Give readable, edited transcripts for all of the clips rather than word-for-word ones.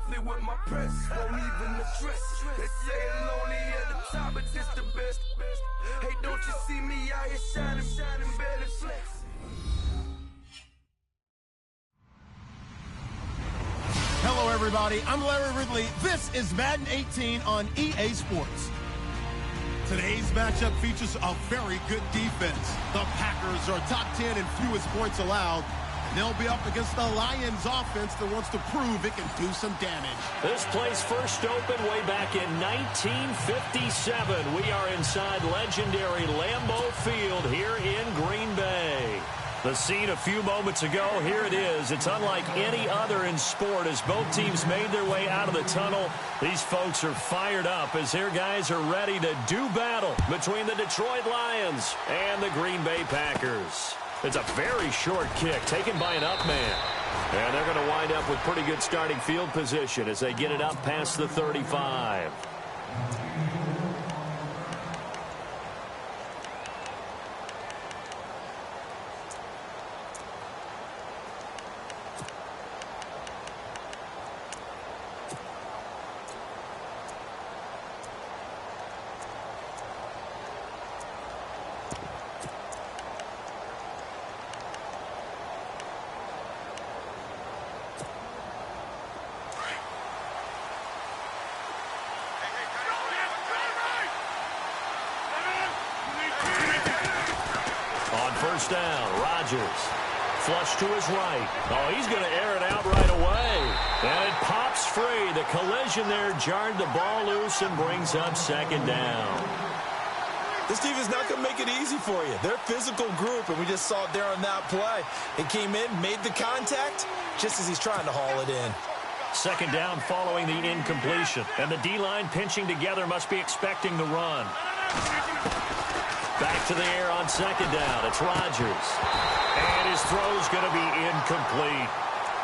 softly with my press, won't even address. They say lonely at the top, but this the best. Hey, don't you see me out here shining, barely flex. Hello, everybody. I'm Larry Ridley. This is Madden 18 on EA Sports. Today's matchup features a very good defense. The Packers are top 10 in fewest points allowed. And they'll be up against the Lions offense that wants to prove it can do some damage. This place first opened way back in 1957. We are inside legendary Lambeau Field here in Green Bay. The scene a few moments ago, here it is. It's unlike any other in sport as both teams made their way out of the tunnel. These folks are fired up as their guys are ready to do battle between the Detroit Lions and the Green Bay Packers. It's a very short kick taken by an up man. And they're going to wind up with pretty good starting field position as they get it up past the 35. First down, Rodgers. Flush to his right. Oh, he's going to air it out right away. And it pops free. The collision there jarred the ball loose and brings up second down. This team is not going to make it easy for you. They're a physical group, and we just saw it there on that play. It came in, made the contact, just as he's trying to haul it in. Second down following the incompletion. And the D-line pinching together must be expecting the run. Back to the air on second down. It's Rodgers. And his throw's going to be incomplete.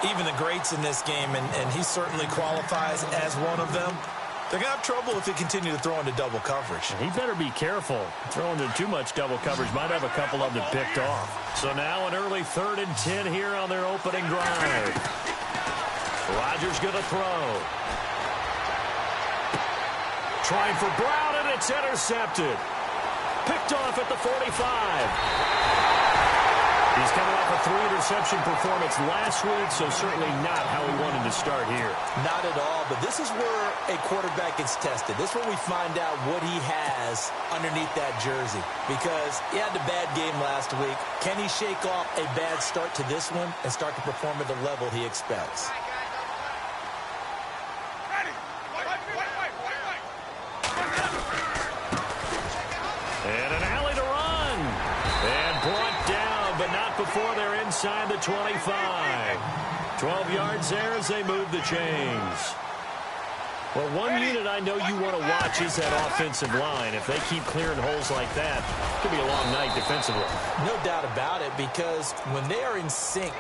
Even the greats in this game, and he certainly qualifies as one of them, they're going to have trouble if they continue to throw into double coverage. He better be careful. Throwing into too much double coverage might have a couple of them picked off. So now an early 3rd and 10 here on their opening drive. Rodgers going to throw. Trying for Brown, and it's intercepted. Picked off at the 45. He's coming off a 3-interception performance last week, so certainly not how he wanted to start here. Not at all, but this is where a quarterback gets tested. This is where we find out what he has underneath that jersey. Because he had a bad game last week. Can he shake off a bad start to this one and start to perform at the level he expects? And an alley to run. And brought down, but not before they're inside the 25. 12 yards there as they move the chains. Well, one unit I know you want to watch is that offensive line. If they keep clearing holes like that, it could be a long night defensively. No doubt about it, because when they are in sync,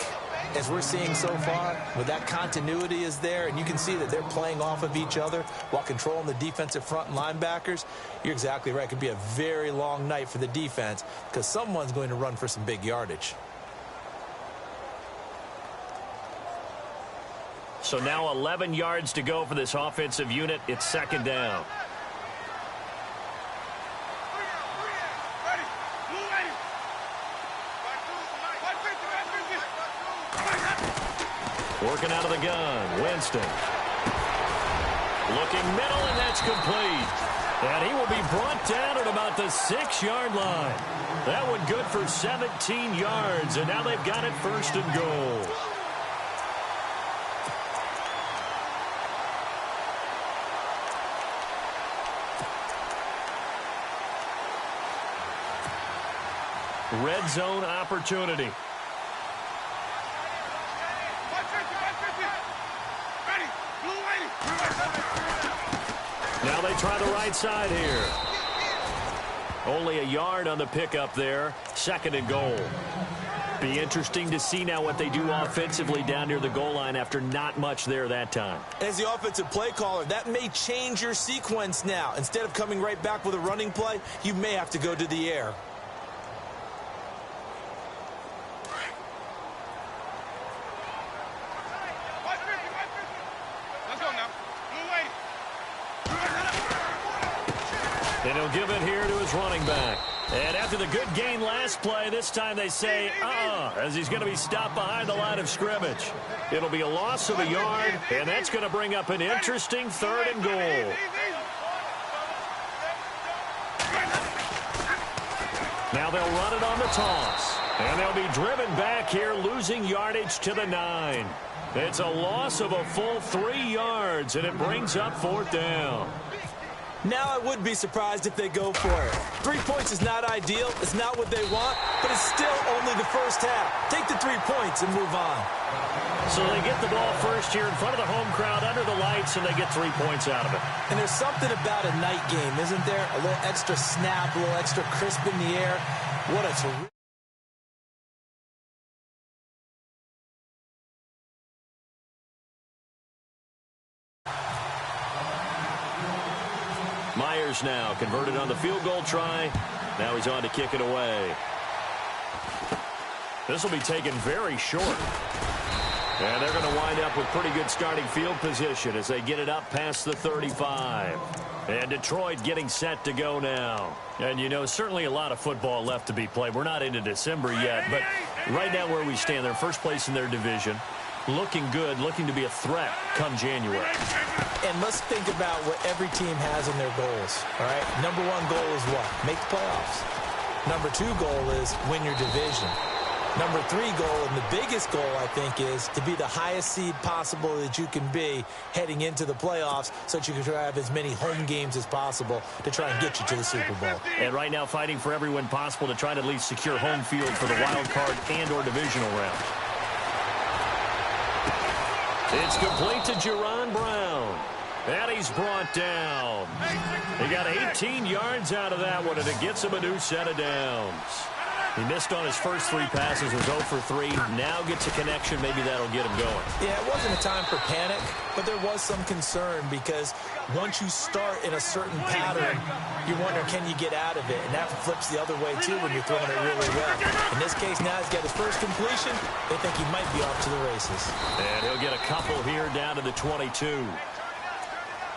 as we're seeing so far, with that continuity is there, and you can see that they're playing off of each other while controlling the defensive front and linebackers, you're exactly right. It could be a very long night for the defense because someone's going to run for some big yardage. So now 11 yards to go for this offensive unit. It's second down. Working out of the gun, Winston. Looking middle, and that's complete. And he will be brought down at about the 6-yard line. That one good for 17 yards, and now they've got it first and goal. Red zone opportunity. Now they try the right side here. Only a yard on the pickup there. Second and goal. Be interesting to see now what they do offensively down near the goal line after not much there that time. As the offensive play caller, that may change your sequence now. Instead of coming right back with a running play, you may have to go to the air. Let's go now. And he'll give it here to his running back. And after the good gain last play, this time they say, as he's going to be stopped behind the line of scrimmage. It'll be a loss of a yard, and that's going to bring up an interesting 3rd and goal. Now they'll run it on the toss. And they'll be driven back here, losing yardage to the 9. It's a loss of a full 3 yards, and it brings up 4th down. Now I wouldn't be surprised if they go for it. 3 points is not ideal. It's not what they want, but it's still only the first half. Take the 3 points and move on. So they get the ball first here in front of the home crowd under the lights, and they get 3 points out of it. And there's something about a night game, isn't there? A little extra snap, a little extra crisp in the air. What a terrific. Myers now converted on the field goal try. Now he's on to kick it away. This will be taken very short. And they're going to wind up with pretty good starting field position as they get it up past the 35. And Detroit getting set to go now. And, you know, certainly a lot of football left to be played. We're not into December yet, but right now where we stand, they're first place in their division. Looking good, looking to be a threat come January. And let's think about what every team has in their goals, all right? Number 1 goal is what? Make the playoffs. Number 2 goal is win your division. Number 3 goal, and the biggest goal, I think, is to be the highest seed possible that you can be heading into the playoffs so that you can have as many home games as possible to try and get you to the Super Bowl. And right now fighting for every win possible to try to at least secure home field for the wild card and or divisional round. It's complete to Jerron Brown. And he's brought down. He got 18 yards out of that one, and it gets him a new set of downs. He missed on his first 3 passes, was 0 for 3. Now gets a connection. Maybe that'll get him going. Yeah, it wasn't a time for panic, but there was some concern because once you start in a certain pattern, you wonder, can you get out of it? And that flips the other way, too, when you're throwing it really well. In this case, now he's got his first completion. They think he might be off to the races. And he'll get a couple here down to the 22.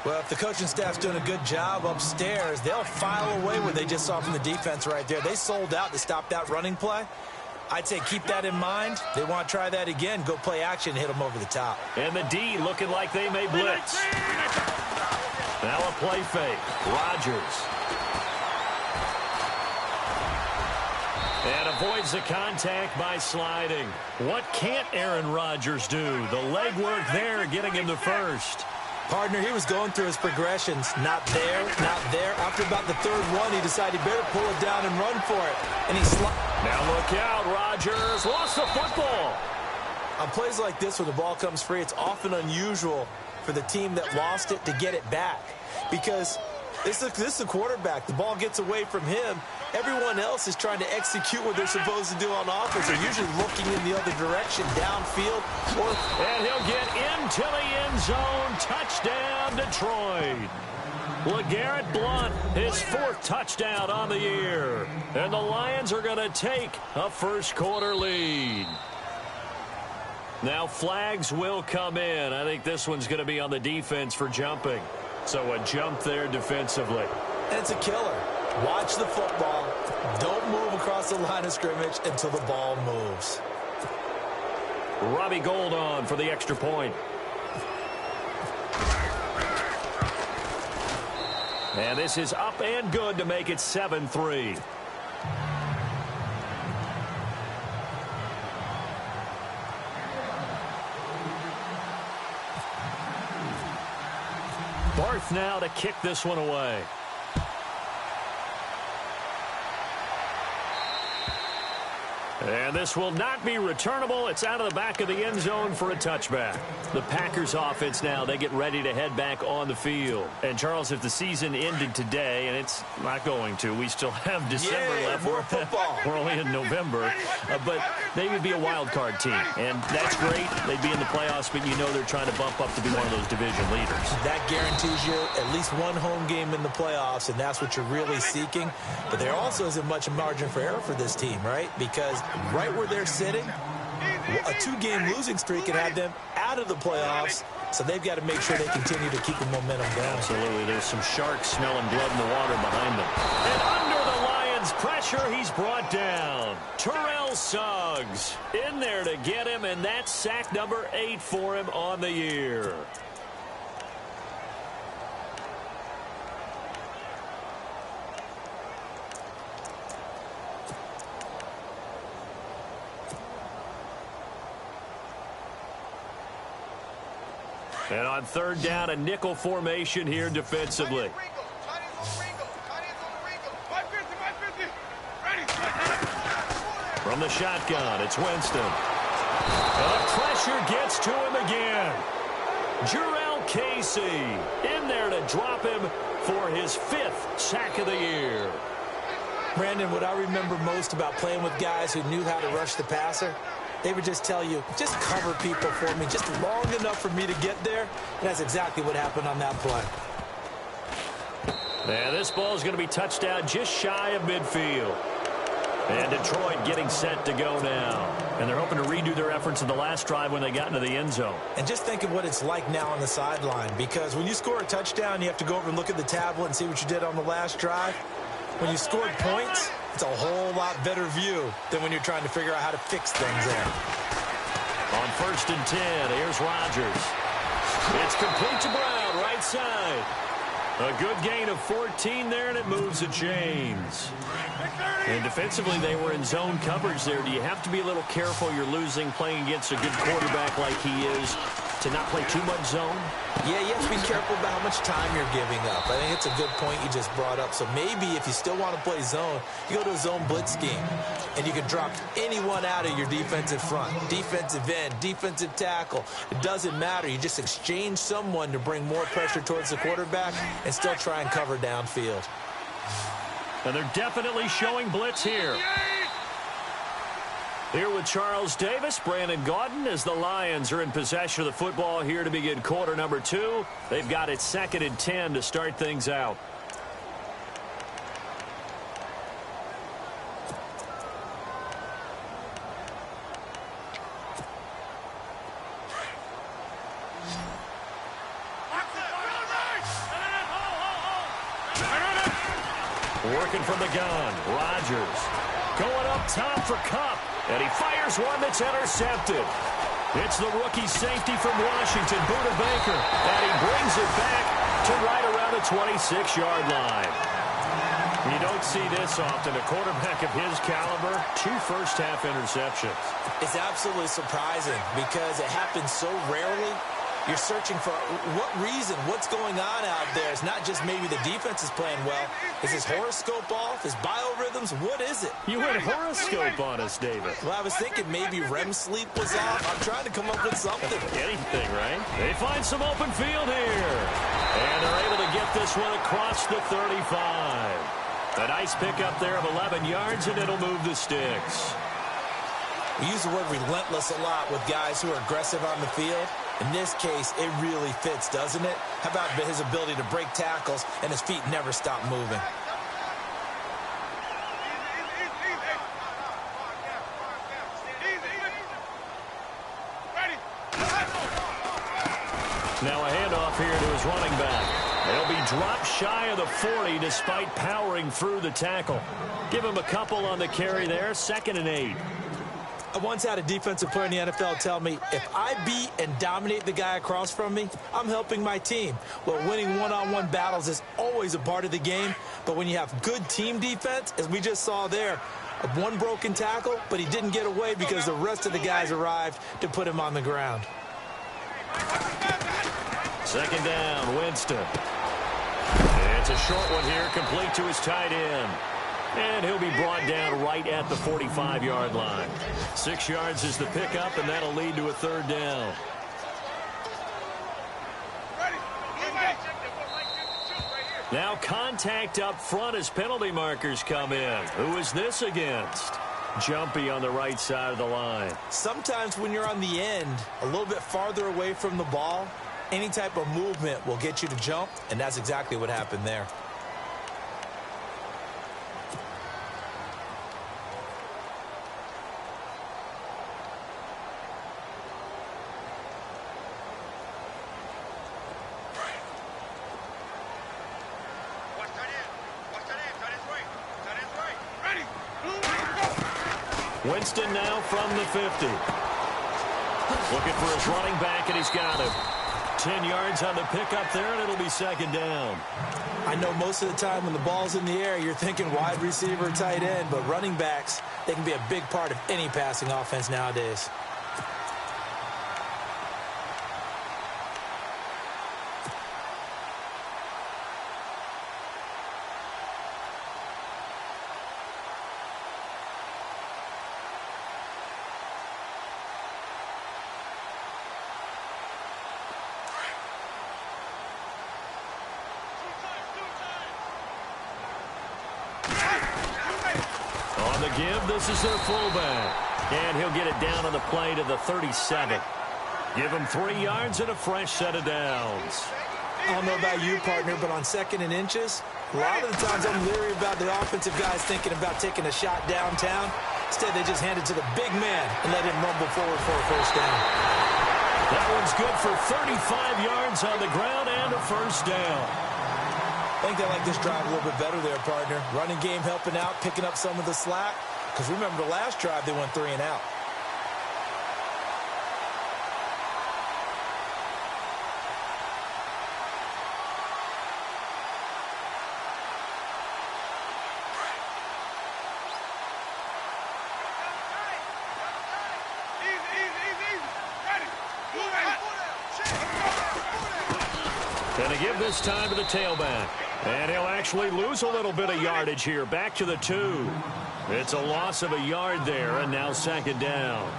Well, if the coaching staff's doing a good job upstairs, they'll file away what they just saw from the defense right there. They sold out to stop that running play. I'd say keep that in mind. They want to try that again. Go play action and hit them over the top. And the D looking like they may blitz. Now a play fake. Rodgers. And avoids the contact by sliding. What can't Aaron Rodgers do? The leg work there getting him the first. Partner, he was going through his progressions. Not there, not there. After about the 3rd one, he decided he better pull it down and run for it. And he now look out, Rodgers lost the football. On plays like this where the ball comes free, it's often unusual for the team that lost it to get it back. Because this is a quarterback. The ball gets away from him. Everyone else is trying to execute what they're supposed to do on offense. They're usually looking in the other direction, downfield. And he'll get into the end zone. Touchdown, Detroit. LeGarrette Blount, his 4th touchdown on the year. And the Lions are going to take a first-quarter lead. Now flags will come in. I think this one's going to be on the defense for jumping. So a jump there defensively. And it's a killer. Watch the football. Don't move across the line of scrimmage until the ball moves. Robbie Gould on for the extra point. And this is up and good to make it 7-3. Barth now to kick this one away. And this will not be returnable. It's out of the back of the end zone for a touchback. The Packers offense now, they get ready to head back on the field. And, Charles, if the season ended today, and it's not going to, we still have December left. More football. We're only in November. But they would be a wild card team. And that's great. They'd be in the playoffs, but you know they're trying to bump up to be one of those division leaders. That guarantees you at least one home game in the playoffs, and that's what you're really seeking. But there also isn't much margin for error for this team, right? Because right where they're sitting, a 2-game losing streak could have them out of the playoffs So they've got to make sure they continue to keep the momentum going. Absolutely. There's some sharks smelling blood in the water behind them. And under the Lions' pressure, he's brought down. Terrell Suggs in there to get him, and that's sack number 8 for him on the year. And on third down, a nickel formation here defensively. From the shotgun, it's Winston. And pressure gets to him again. Jurrell Casey in there to drop him for his 5th sack of the year. Brandon, what I remember most about playing with guys who knew how to rush the passer, they would just tell you, just cover people for me, just long enough for me to get there. And that's exactly what happened on that play. And this ball is going to be touchdown just shy of midfield. And Detroit getting set to go now. And they're hoping to redo their efforts in the last drive when they got into the end zone. And just think of what it's like now on the sideline, because when you score a touchdown, you have to go over and look at the tablet and see what you did on the last drive. When you scored points, it's a whole lot better view than when you're trying to figure out how to fix things there. On 1st and 10, here's Rodgers. It's complete to Brown, right side. A good gain of 14 there, and it moves the chains. And defensively, they were in zone coverage there. Do you have to be a little careful? You're losing, playing against a good quarterback like he is, to not play too much zone? Yeah, you have to be careful about how much time you're giving up. I think it's a good point you just brought up. So maybe if you still want to play zone, you go to a zone blitz scheme, and you can drop anyone out of your defensive front, defensive end, defensive tackle. It doesn't matter. You just exchange someone to bring more pressure towards the quarterback and still try and cover downfield. And they're definitely showing blitz here. Here with Charles Davis, Brandon Gaudin, as the Lions are in possession of the football here to begin quarter number 2. They've got it 2nd and 10 to start things out. Working from the gun, Rodgers going up top for Kupp, and he fires one that's intercepted. It's the rookie safety from Washington, Buda Baker, and he brings it back to right around the 26-yard line. You don't see this often. A quarterback of his caliber, 2 first-half interceptions. It's absolutely surprising because it happens so rarely. You're searching for what reason, what's going on out there. It's not just maybe the defense is playing well. Is his horoscope off? His biorhythms? What is it? You went horoscope on us, David. Well, I was thinking maybe REM sleep was off. I'm trying to come up with something. Anything, right? They find some open field here. And they're able to get this one across the 35. A nice pickup there of 11 yards, and it'll move the sticks. We use the word relentless a lot with guys who are aggressive on the field. In this case, it really fits, doesn't it? How about his ability to break tackles and his feet never stop moving? Now a handoff here to his running back. They'll be dropped shy of the 40 despite powering through the tackle. Give him a couple on the carry there, 2nd and 8. I once had a defensive player in the NFL tell me, if I beat and dominate the guy across from me, I'm helping my team. Well, winning one-on-one battles is always a part of the game, but when you have good team defense, as we just saw there, one broken tackle, but he didn't get away because the rest of the guys arrived to put him on the ground. 2nd down, Winston. It's a short one here, complete to his tight end. And he'll be brought down right at the 45-yard line. 6 yards is the pickup, and that'll lead to a 3rd down. Now contact up front as penalty markers come in. Who is this against? Jumpy on the right side of the line. Sometimes when you're on the end, a little bit farther away from the ball, any type of movement will get you to jump, and that's exactly what happened there. Winston now from the 50. Looking for his running back, and he's got him. 10 yards on the pickup there, and it'll be second down. I know most of the time when the ball's in the air, you're thinking wide receiver, tight end, but running backs, they can be a big part of any passing offense nowadays. Give, this is their fullback. And he'll get it down on the play to the 37. Give him 3 yards and a fresh set of downs. I don't know about you, partner, but on 2nd and inches, a lot of the times I'm leery about the offensive guys thinking about taking a shot downtown. Instead, they just hand it to the big man and let him rumble forward for a first down. That one's good for 35 yards on the ground and a first down. I think they like this drive a little bit better there, partner. Running game helping out, picking up some of the slack. Because remember, the last drive, they went 3 and out. Gonna give this time to the tailback. And he'll actually lose a little bit of yardage here. Back to the 2. It's a loss of a yard there, and now second down.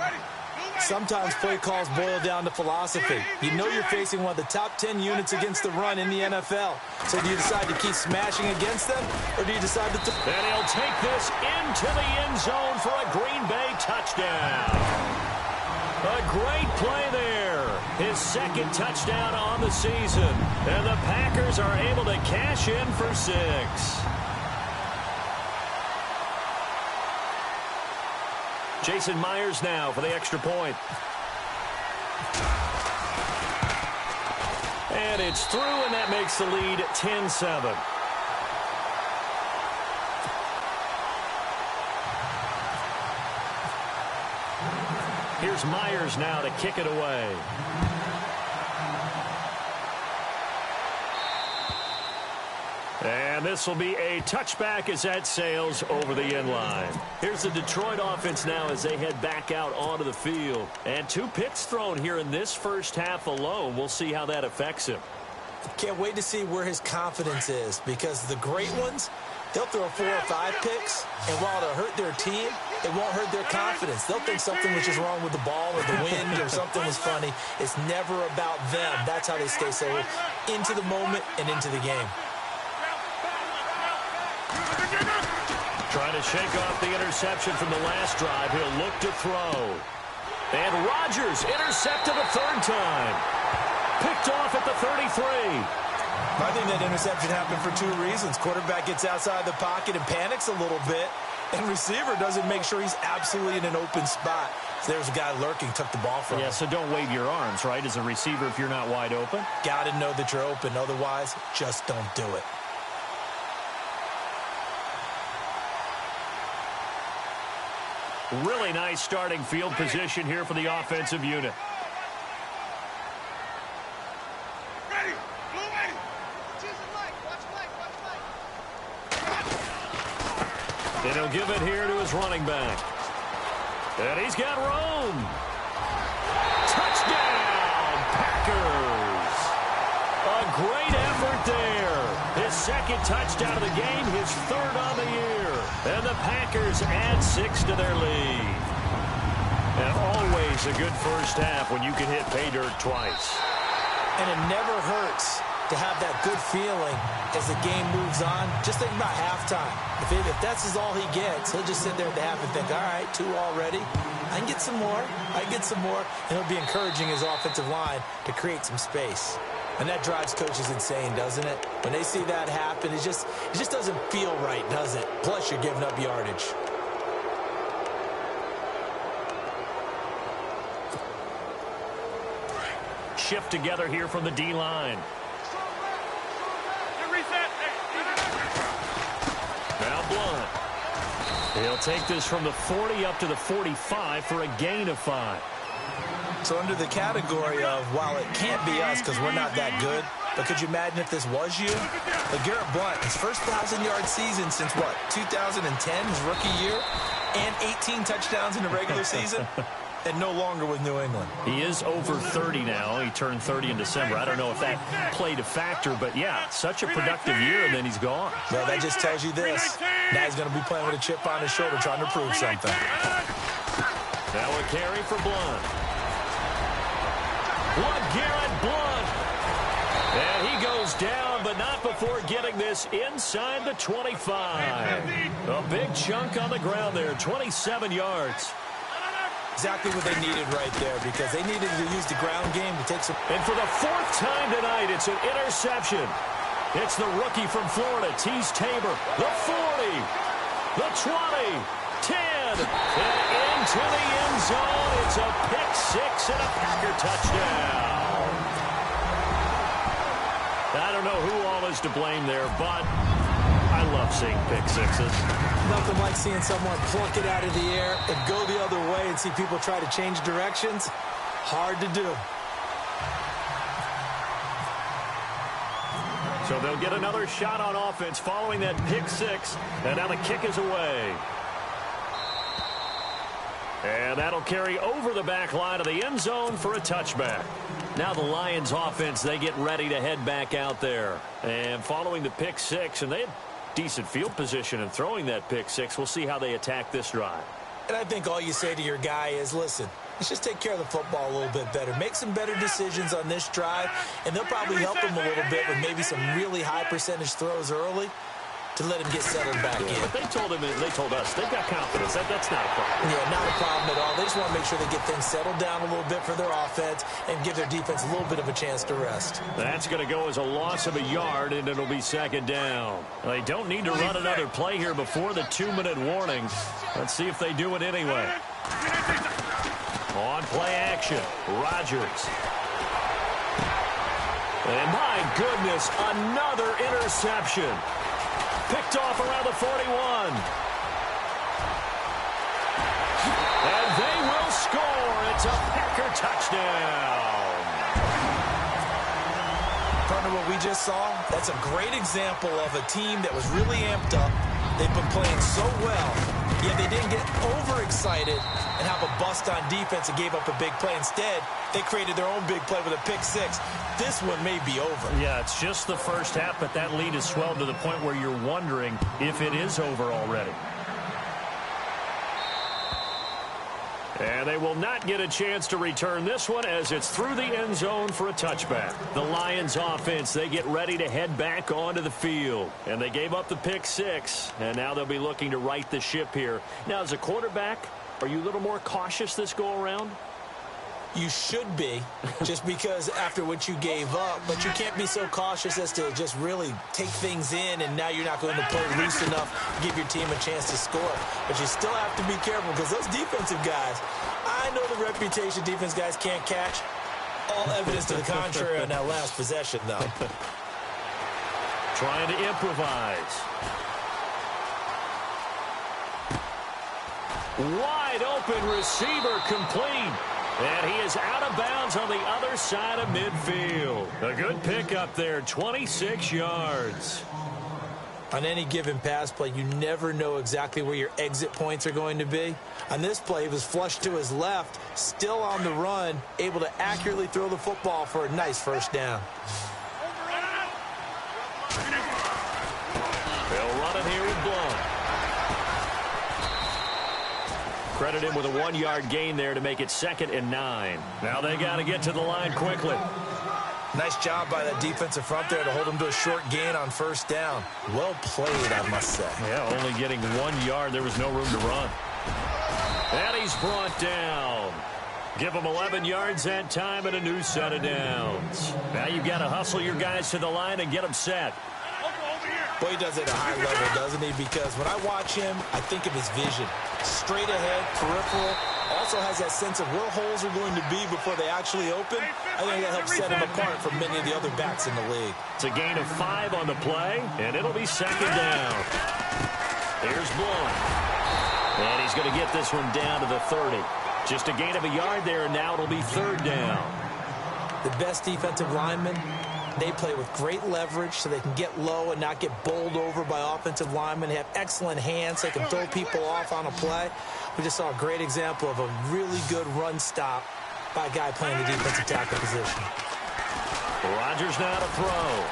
Sometimes play calls boil down to philosophy. You know you're facing one of the top 10 units against the run in the NFL. So do you decide to keep smashing against them, or do you decide to... And he'll take this into the end zone for a Green Bay touchdown. A great play there. His 2nd touchdown on the season. And the Packers are able to cash in for 6. Jason Myers now for the extra point. And it's through, and that makes the lead 10-7. Here's Myers now to kick it away. And this will be a touchback as that sails over the end line. Here's the Detroit offense now as they head back out onto the field. And 2 picks thrown here in this first half alone. We'll see how that affects him. Can't wait to see where his confidence is, because the great ones, they'll throw 4 or 5 picks, and while it'll hurt their team, it won't hurt their confidence. They'll think something was just wrong with the ball or the wind or something was funny. It's never about them. That's how they stay so into the moment and into the game. Trying to shake off the interception from the last drive. He'll look to throw. And Rodgers intercepted a 3rd time. Picked off at the 33. I think that interception happened for 2 reasons. Quarterback gets outside the pocket and panics a little bit, and receiver doesn't make sure he's absolutely in an open spot. So there's a guy lurking, took the ball from him. Yeah, so don't wave your arms, right, as a receiver if you're not wide open. Got to know that you're open. Otherwise, just don't do it. Really nice starting field position here for the offensive unit. And he'll give it here to his running back. And he's got room. Touchdown, Packers. A great effort there. His 2nd touchdown of the game, his 3rd on the year. And the Packers add 6 to their lead. And always a good first half when you can hit pay dirt twice. And it never hurts to have that good feeling as the game moves on. Just think about halftime. If that's all he gets, he'll just sit there at the half and think, all right, 2 already. I can get some more. I can get some more. And he'll be encouraging his offensive line to create some space. And that drives coaches insane, doesn't it? When they see that happen, it just doesn't feel right, does it? Plus, you're giving up yardage. Shift together here from the D-line. Now Blunt. He'll take this from the 40 up to the 45 for a gain of 5. So under the category of, while it can't be us because we're not that good, but could you imagine if this was you? LeGarrette Blount, his first 1,000-yard season since, what, 2010, his rookie year, and 18 touchdowns in the regular season, and no longer with New England. He is over 30 now. He turned 30 in December. I don't know if that played a factor, but, yeah, such a productive year, and then he's gone. Well, that just tells you this. Now he's going to be playing with a chip on his shoulder trying to prove something. Now a carry for Blount. LeGarrette Blount. And he goes down, but not before getting this inside the 25. A big chunk on the ground there, 27 yards. Exactly what they needed right there, because they needed to use the ground game to take some... And for the 4th time tonight, it's an interception. It's the rookie from Florida, Tease Tabor. The 40, the 20, 10, and into the end zone. It's a pick 6 and a Packer touchdown. I don't know who all is to blame there, but I love seeing pick sixes. Nothing like seeing someone pluck it out of the air and go the other way and see people try to change directions. Hard to do. So they'll get another shot on offense following that pick 6, and now the kick is away. And that'll carry over the back line of the end zone for a touchback. Now the Lions offense, they get ready to head back out there. And following the pick 6, and they had decent field position in throwing that pick 6. We'll see how they attack this drive. And I think all you say to your guy is, listen, let's just take care of the football a little bit better. Make some better decisions on this drive, and they'll probably help him a little bit with maybe some really high percentage throws early to let him get settled back in. But they told us, they've got confidence. That's not a problem. Yeah, not a problem at all. They just want to make sure they get things settled down a little bit for their offense and give their defense a little bit of a chance to rest. That's going to go as a loss of a yard, and it'll be 2nd down. They don't need to run another play here before the 2-minute warning. Let's see if they do it anyway. On play action, Rodgers. And my goodness, another interception. Picked off around the 41. And they will score. It's a Packer touchdown. Partner, what we just saw, that's a great example of a team that was really amped up. They've been playing so well, yet they didn't get overexcited and have a bust on defense and gave up a big play. Instead, they created their own big play with a pick 6. This one may be over. Yeah, it's just the first half, but that lead has swelled to the point where you're wondering if it is over already. And they will not get a chance to return this one as it's through the end zone for a touchback. The Lions offense, they get ready to head back onto the field. And they gave up the pick 6, and now they'll be looking to right the ship here. Now, as a quarterback, are you a little more cautious this go-around? You should be, just because after what you gave up, but you can't be so cautious as to just really take things in, and now you're not going to play loose enough to give your team a chance to score. But you still have to be careful, because those defensive guys, I know the reputation defense guys can't catch. All evidence to the contrary on that last possession, though. Trying to improvise. Wide open receiver complete. And he is out of bounds on the other side of midfield. A good pickup there, 26 yards. On any given pass play, you never know exactly where your exit points are going to be. On this play, he was flushed to his left, still on the run, able to accurately throw the football for a nice first down. They'll run it here with Blount. Credit him with a 1-yard gain there to make it 2nd and 9. Now they got to get to the line quickly. Nice job by that defensive front there to hold him to a short gain on first down. Well played, I must say. Yeah, only getting 1 yard. There was no room to run. And he's brought down. Give him 11 yards that time and a new set of downs. Now you've got to hustle your guys to the line and get them set. Boy, he does it at a high level, doesn't he? Because when I watch him, I think of his vision. Straight ahead, peripheral. Also has that sense of where holes are going to be before they actually open. I think that helps set him apart from many of the other backs in the league. It's a gain of 5 on the play, and it'll be 2nd down. Here's Blount. And he's going to get this one down to the 30. Just a gain of a yard there, and now it'll be third down. The best defensive linemen, they play with great leverage so they can get low and not get bowled over by offensive linemen. They have excellent hands so they can throw people off on a play. We just saw a great example of a really good run stop by a guy playing the defensive tackle position. Rodgers now to throw.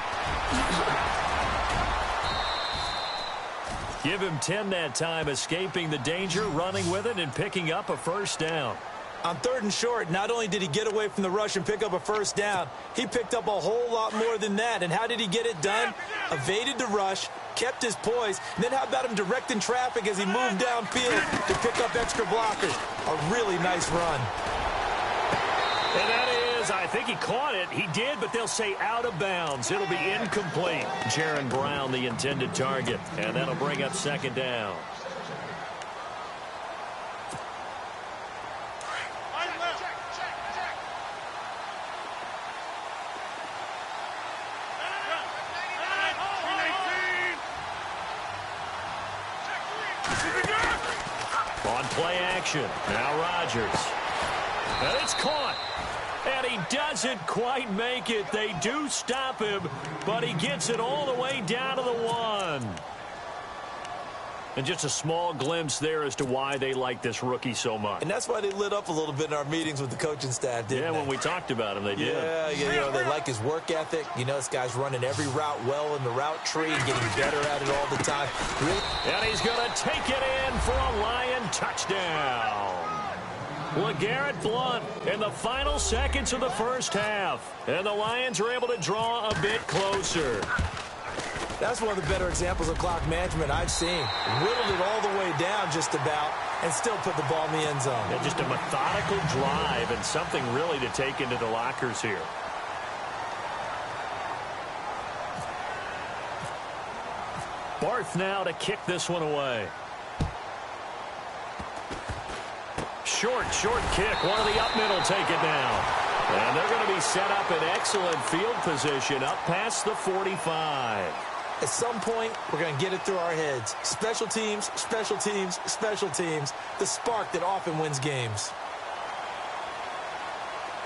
Give him 10 that time, escaping the danger, running with it, and picking up a first down. On 3rd and short, not only did he get away from the rush and pick up a first down, he picked up a whole lot more than that. And how did he get it done? Evaded the rush, kept his poise, and then how about him directing traffic as he moved downfield to pick up extra blockers? A really nice run. And that is, I think he caught it. He did, but they'll say out of bounds. It'll be incomplete. Jaron Brown, the intended target, and that'll bring up second down. On play action, now Rodgers. And it's caught. And he doesn't quite make it. They do stop him, but he gets it all the way down to the 1. And just a small glimpse there as to why they like this rookie so much. And that's why they lit up a little bit in our meetings with the coaching staff, didn't they? Yeah, when we talked about him, they did. Yeah, you know, they like his work ethic. You know, this guy's running every route well in the route tree and getting better at it all the time. Really? And he's going to take it in for a Lion touchdown. LeGarrette Blount in the final seconds of the first half. And the Lions are able to draw a bit closer. That's one of the better examples of clock management I've seen. Whittled it all the way down just about and still put the ball in the end zone. Yeah, just a methodical drive and something really to take into the lockers here. Barth now to kick this one away. Short kick. One of the up middle take it down. And they're going to be set up in excellent field position up past the 45. At some point, we're going to get it through our heads. Special teams, special teams, special teams. The spark that often wins games.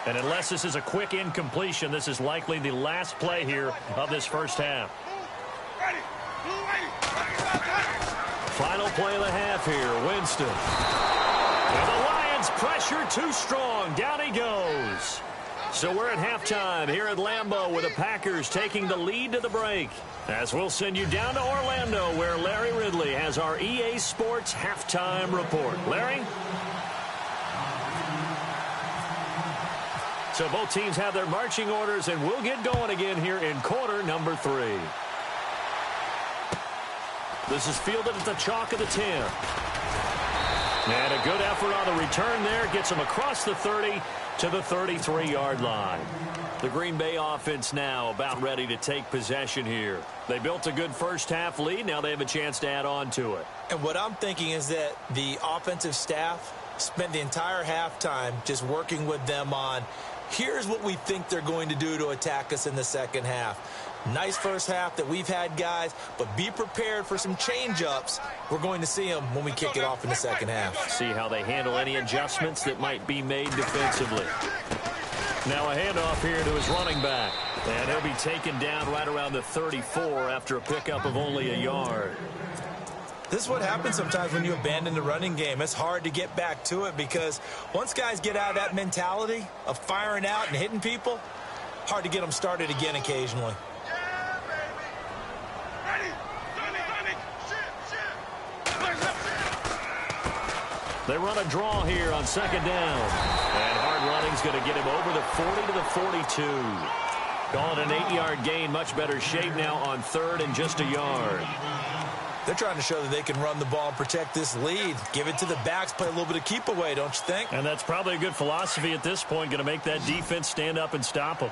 And unless this is a quick incompletion, this is likely the last play here of this first half. Final play of the half here, Winston. And the Lions pressure too strong. Down he goes. So we're at halftime here at Lambeau with the Packers taking the lead to the break. As we'll send you down to Orlando where Larry Ridley has our EA Sports halftime report. Larry? So both teams have their marching orders, and we'll get going again here in quarter number 3. This is fielded at the chalk of the 10. And a good effort on the return there. Gets him across the 30 to the 33-yard line. The Green Bay offense now about ready to take possession here. They built a good first half lead. Now they have a chance to add on to it. And what I'm thinking is that the offensive staff spent the entire halftime just working with them on, here's what we think they're going to do to attack us in the second half. Nice first half that we've had, guys, but be prepared for some change-ups. We're going to see them when we kick it off in the second half. See how they handle any adjustments that might be made defensively. Now a handoff here to his running back. And he'll be taken down right around the 34 after a pickup of only a yard. This is what happens sometimes when you abandon the running game. It's hard to get back to it because once guys get out of that mentality of firing out and hitting people, hard to get them started again occasionally. They run a draw here on second down. And hard running's going to get him over the 40 to the 42. Call it an 8-yard gain. Much better shape now on third and just a yard. They're trying to show that they can run the ball and protect this lead. Give it to the backs, play a little bit of keep away, don't you think? And that's probably a good philosophy at this point. Going to make that defense stand up and stop them.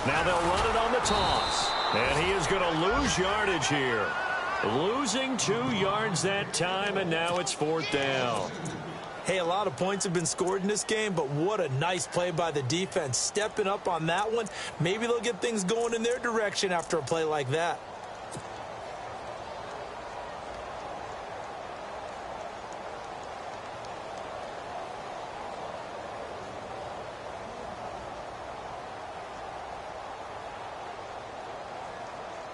Now they'll run it on the toss. And he is going to lose yardage here. Losing 2 yards that time, and now it's fourth down. Hey, a lot of points have been scored in this game, but what a nice play by the defense. Stepping up on that one. Maybe they'll get things going in their direction after a play like that.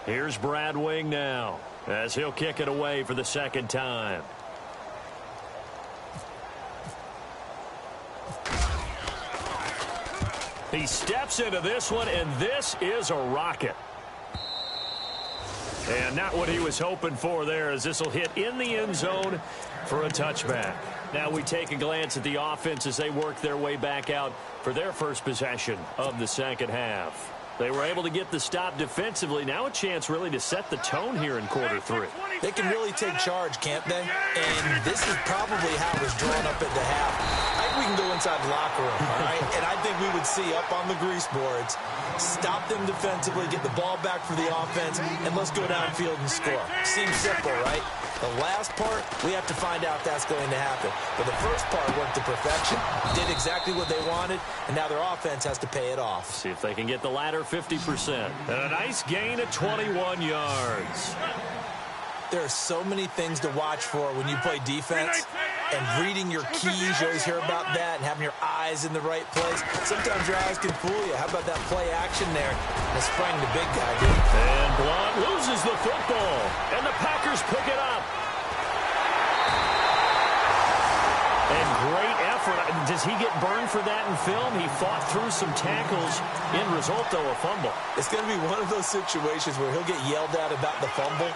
Here's Brad Wing now as he'll kick it away for the second time. He steps into this one, and this is a rocket. And not what he was hoping for there, as this will hit in the end zone for a touchback. Now we take a glance at the offense as they work their way back out for their first possession of the second half. They were able to get the stop defensively. Now a chance really to set the tone here in quarter three. They can really take charge, can't they? And this is probably how it was drawn up at the half. I think we can go inside the locker room, all right? And I think we would see up on the grease boards, stop them defensively, get the ball back for the offense, and let's go downfield and score. Seems simple, right? The last part, we have to find out that's going to happen. But the first part worked to perfection, did exactly what they wanted, and now their offense has to pay it off. See if they can get the latter 50%. And a nice gain of 21 yards. There are so many things to watch for when you play defense. And reading your keys, you always hear about that, and having your eyes in the right place. Sometimes your eyes can fool you. How about that play action there? And sprang the big guy, dude. And Blount loses the football. And the Packers pick it up. And great effort. Does he get burned for that in film? He fought through some tackles. End result, though, a fumble. It's going to be one of those situations where he'll get yelled at about the fumble,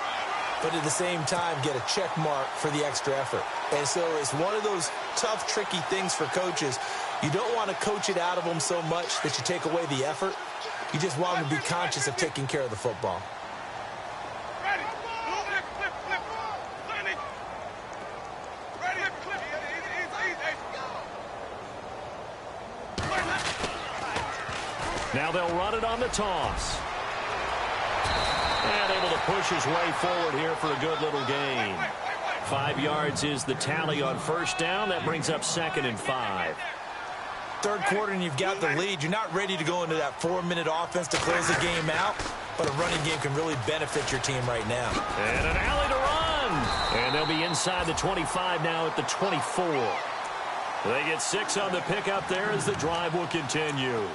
but at the same time get a check mark for the extra effort. And so it's one of those tough, tricky things for coaches. You don't want to coach it out of them so much that you take away the effort. You just want them to be conscious of taking care of the football. Now they'll run it on the toss. And able to push his way forward here for a good little gain. 5 yards is the tally on first down. That brings up 2nd and 5. Third quarter and you've got the lead. You're not ready to go into that 4-minute offense to close the game out, but a running game can really benefit your team right now. And an alley to run. And they'll be inside the 25 now at the 24. They get 6 on the pickup there as the drive will continue.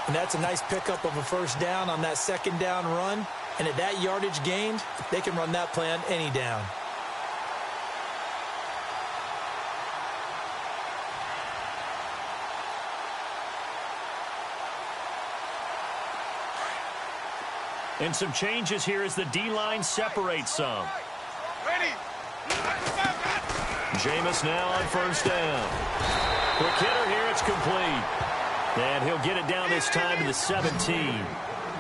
And that's a nice pickup of a first down on that second down run. And at that yardage gained, they can run that play on any down. And some changes here as the D-line separates some. Jameis now on first down. Quick hitter here, it's complete. And he'll get it down this time to the 17.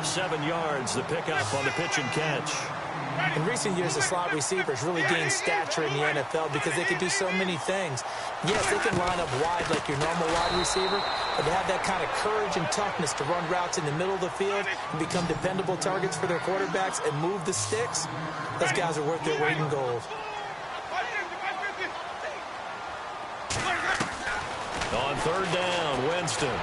7 yards, the pickup on the pitch and catch. In recent years, the slot receivers really gained stature in the NFL because they can do so many things. Yes, they can line up wide like your normal wide receiver, but to have that kind of courage and toughness to run routes in the middle of the field and become dependable targets for their quarterbacks and move the sticks, those guys are worth their weight in gold. On third down, Winston.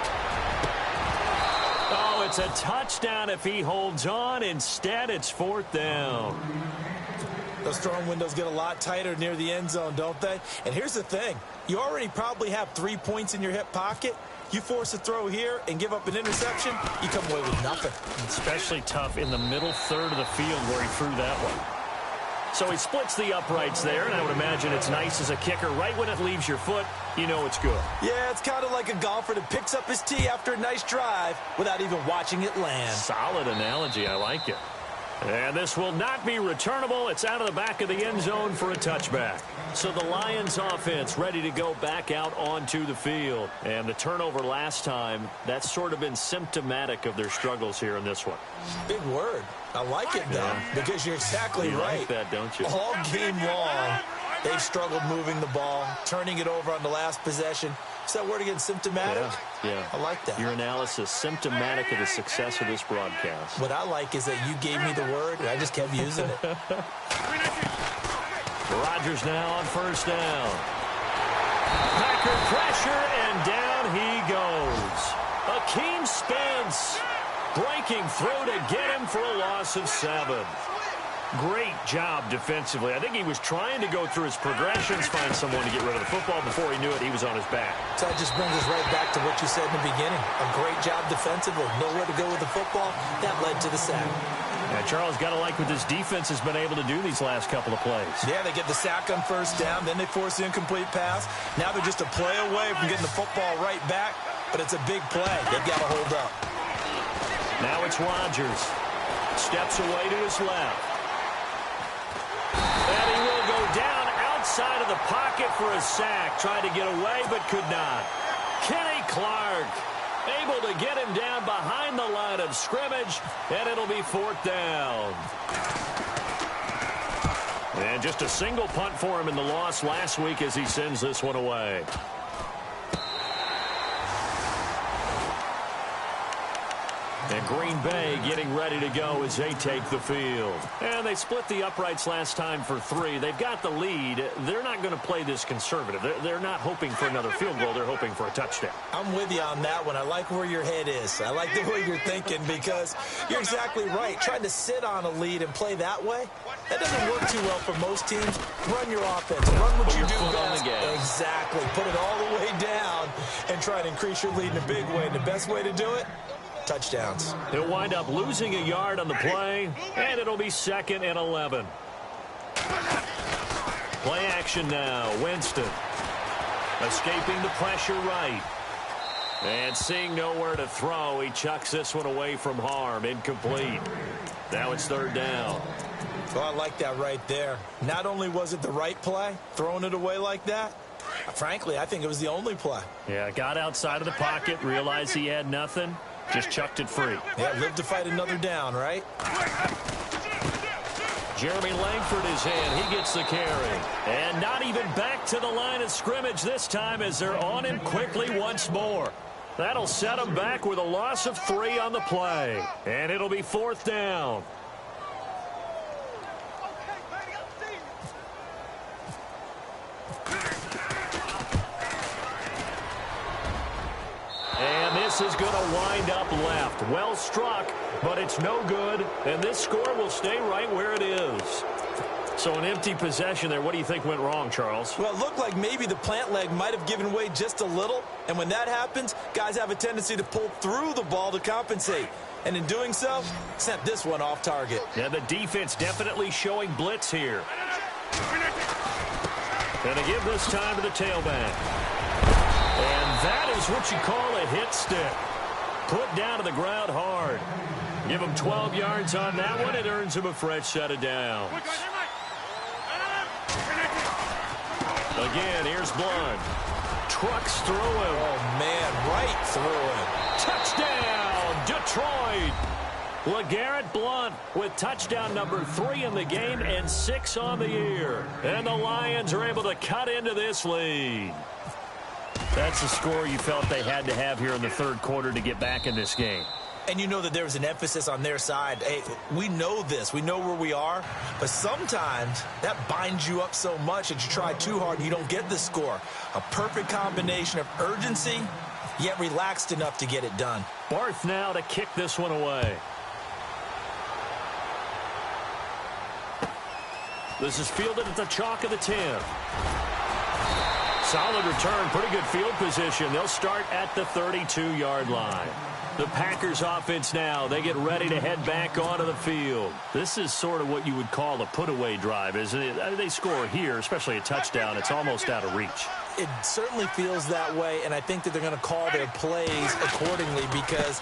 Oh, it's a touchdown if he holds on. Instead, it's 4th down. Those throwing windows get a lot tighter near the end zone, don't they? And here's the thing. You already probably have 3 points in your hip pocket. You force a throw here and give up an interception, you come away with nothing. Especially tough in the middle third of the field where he threw that one. So he splits the uprights there, and I would imagine it's nice as a kicker. Right when it leaves your foot, you know it's good. Yeah, it's kind of like a golfer that picks up his tee after a nice drive without even watching it land. Solid analogy. I like it. And this will not be returnable. It's out of the back of the end zone for a touchback. So the Lions offense ready to go back out onto the field. And the turnover last time, that's sort of been symptomatic of their struggles here in this one. Big word. I like it, though, because you're exactly right. You like that, don't you? All game long, they've struggled moving the ball, turning it over on the last possession. Is that word again, symptomatic? Yeah. I like that. Your analysis, symptomatic of the success of this broadcast. What I like is that you gave me the word, and I just kept using it. Rodgers now on first down. Packer pressure, and down he goes. Akeem Spence breaking through to get him for a loss of 7. Great job defensively. I think he was trying to go through his progressions, find someone to get rid of the football. Before he knew it, he was on his back. So that just brings us right back to what you said in the beginning. A great job defensively. Nowhere to go with the football. That led to the sack. And Charles, got to like what this defense has been able to do these last couple of plays. Yeah, they get the sack on first down, then they force the incomplete pass. Now they're just a play away from getting the football right back, but it's a big play. They've got to hold up. Now it's Rodgers. Steps away to his left. And he will go down outside of the pocket for a sack. Tried to get away, but could not. Kenny Clark able to get him down behind the line of scrimmage, and it'll be 4th down. And just a single punt for him in the loss last week as he sends this one away. And Green Bay getting ready to go as they take the field. And they split the uprights last time for 3. They've got the lead. They're not going to play this conservative. They're not hoping for another field goal. They're hoping for a touchdown. I'm with you on that one. I like where your head is. I like the way you're thinking because you're exactly right. Trying to sit on a lead and play that way, that doesn't work too well for most teams. Run your offense. Run what you do best. Exactly. Put it all the way down and try to increase your lead in a big way. And the best way to do it, touchdowns. He'll wind up losing a yard on the play, and it'll be 2nd and 11. Play action now. Winston escaping the pressure right. And seeing nowhere to throw, he chucks this one away from harm. Incomplete. Now it's 3rd down. Well, I like that right there. Not only was it the right play, throwing it away like that, frankly, I think it was the only play. Yeah, got outside of the pocket, realized he had nothing. Just chucked it free. Yeah, live to fight another down, right? Jeremy Langford is in. He gets the carry. And not even back to the line of scrimmage this time as they're on him quickly once more. That'll set him back with a loss of 3 on the play. And it'll be 4th down. And this is going to wind up left. Well struck, but it's no good. And this score will stay right where it is. So an empty possession there. What do you think went wrong, Charles? Well, it looked like maybe the plant leg might have given way just a little. And when that happens, guys have a tendency to pull through the ball to compensate. And in doing so, sent this one off target. Yeah, the defense definitely showing blitz here. Going to give this time to the tailback. And that is what you call a hit stick. Put down to the ground hard. Give him 12 yards on that one. It earns him a fresh set of downs. Again, here's Blunt. Trucks through him. Oh, man, right through him. Touchdown, Detroit. LeGarrette Blunt with touchdown number 3 in the game and 6 on the year. And the Lions are able to cut into this lead. That's the score you felt they had to have here in the 3rd quarter to get back in this game. And you know that there was an emphasis on their side. Hey, we know this. We know where we are. But sometimes that binds you up so much that you try too hard and you don't get the score. A perfect combination of urgency, yet relaxed enough to get it done. Barth now to kick this one away. This is fielded at the chalk of the 10. Solid return, pretty good field position. They'll start at the 32-yard line. The Packers offense now, they get ready to head back onto the field. This is sort of what you would call a put-away drive, isn't it? They score here, especially a touchdown. It's almost out of reach. It certainly feels that way, and I think that they're going to call their plays accordingly because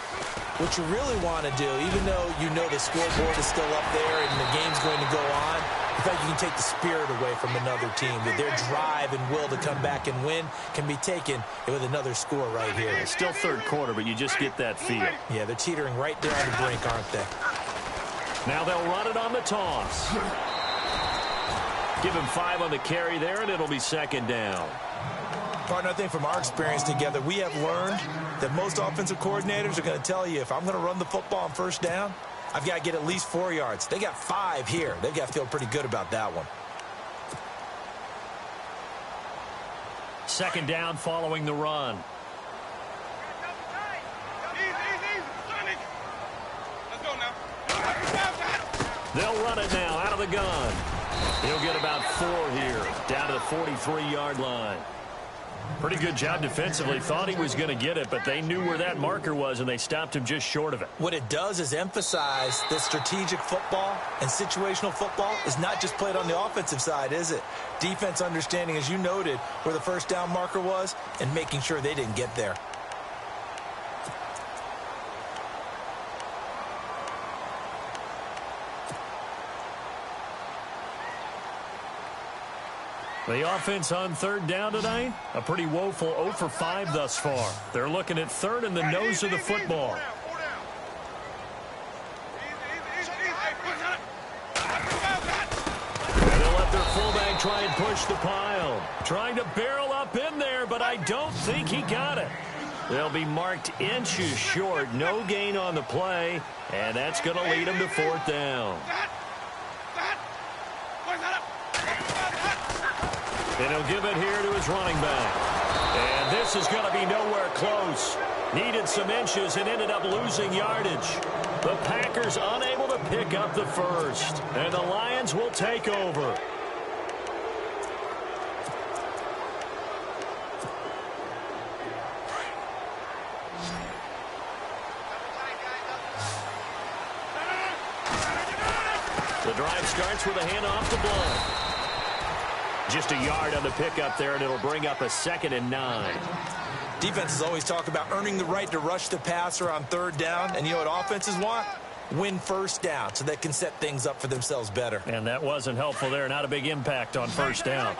what you really want to do, even though you know the scoreboard is still up there and the game's going to go on, in fact, you can take the spirit away from another team. That their drive and will to come back and win can be taken with another score right here. It's still 3rd quarter, but you just get that feel. Yeah, they're teetering right down the brink, aren't they? Now they'll run it on the toss. Give him 5 on the carry there, and it'll be 2nd down. Partner, I think from our experience together, we have learned that most offensive coordinators are going to tell you, if I'm going to run the football on 1st down, I've got to get at least 4 yards. They got 5 here. They've got to feel pretty good about that one. 2nd down following the run. They'll run it now out of the gun. He'll get about 4 here, down to the 43-yard line. Pretty good job defensively. Thought he was going to get it, but they knew where that marker was, and they stopped him just short of it. What it does is emphasize that strategic football and situational football is not just played on the offensive side, is it? Defense understanding, as you noted, where the first down marker was and making sure they didn't get there. The offense on third down tonight, a pretty woeful 0 for 5 thus far. They're looking at third in the nose of the football. And they'll let their fullback try and push the pile. Trying to barrel up in there, but I don't think he got it. They'll be marked inches short. No gain on the play, and that's going to lead them to fourth down. And he'll give it here to his running back. And this is going to be nowhere close. Needed some inches and ended up losing yardage. The Packers unable to pick up the first. And the Lions will take over. The drive starts with a handoff to Blunt. Just a yard on the pickup there, and it'll bring up a 2nd and 9. Defenses always talk about earning the right to rush the passer on third down. And you know what offenses want? Win first down so they can set things up for themselves better. And that wasn't helpful there. Not a big impact on first down.